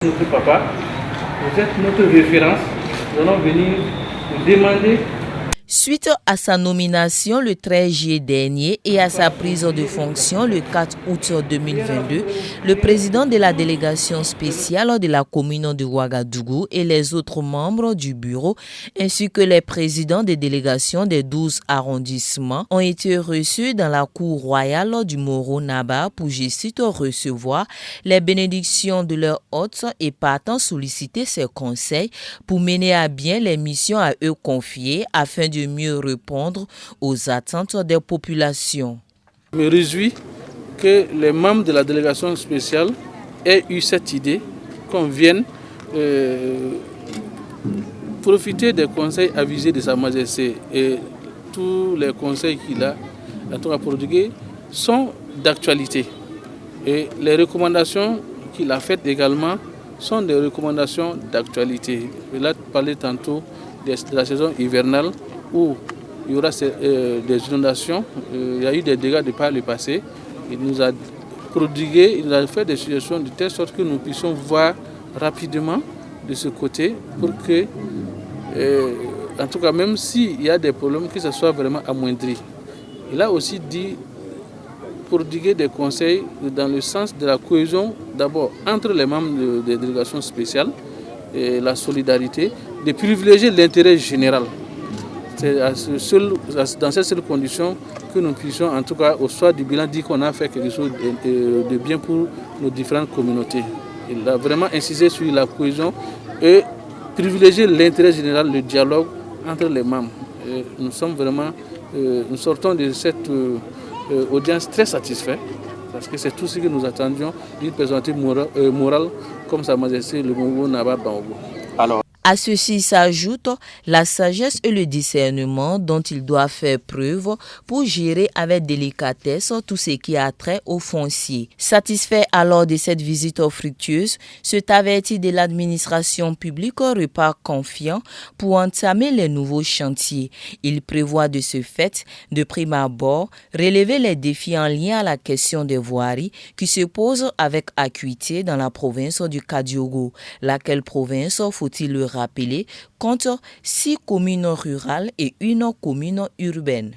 Notre papa, vous êtes notre référence. Nous allons venir vous demander. Suite à sa nomination le 13 juillet dernier et à sa prise de fonction le 4 août 2022, le président de la délégation spéciale de la commune de Ouagadougou et les autres membres du bureau, ainsi que les présidents des délégations des 12 arrondissements, ont été reçus dans la cour royale du Moro-Naba pour, je cite, recevoir les bénédictions de leurs hôtes et partant solliciter ses conseils pour mener à bien les missions à eux confiées afin de mieux répondre aux attentes des populations. Je me réjouis que les membres de la délégation spéciale aient eu cette idée qu'on vienne profiter des conseils avisés de Sa Majesté, et tous les conseils qu'il a prodigués sont d'actualité. Et les recommandations qu'il a faites également sont des recommandations d'actualité. Il a parlé tantôt de la saison hivernale où il y aura des inondations. Il y a eu des dégâts de par le passé. Il nous a prodigué, il a fait des suggestions de telle sorte que nous puissions voir rapidement de ce côté pour que, en tout cas, même s'il y a des problèmes, que ce soit vraiment amoindri. Il a aussi dit prodiguer des conseils dans le sens de la cohésion, d'abord entre les membres des délégations spéciales, et la solidarité, de privilégier l'intérêt général. C'est dans cette seule condition que nous puissions, en tout cas au soir du bilan, dire qu'on a fait quelque chose de bien pour nos différentes communautés. Il a vraiment insisté sur la cohésion et privilégier l'intérêt général, le dialogue entre les membres. Et nous sortons de cette audience très satisfaits, parce que c'est tout ce que nous attendions d'une personnalité morale comme Sa Majesté le Moro-Naba Bangogo. À ceci s'ajoute la sagesse et le discernement dont il doit faire preuve pour gérer avec délicatesse tout ce qui a trait au foncier. Satisfait alors de cette visite fructueuse, cet averti de l'administration publique repart confiant pour entamer les nouveaux chantiers. Il prévoit de ce fait, de prime abord, relever les défis en lien à la question des voiries qui se posent avec acuité dans la province du Kadiogo, laquelle province, faut-il le rappeler, compte 6 communes rurales et 1 commune urbaine.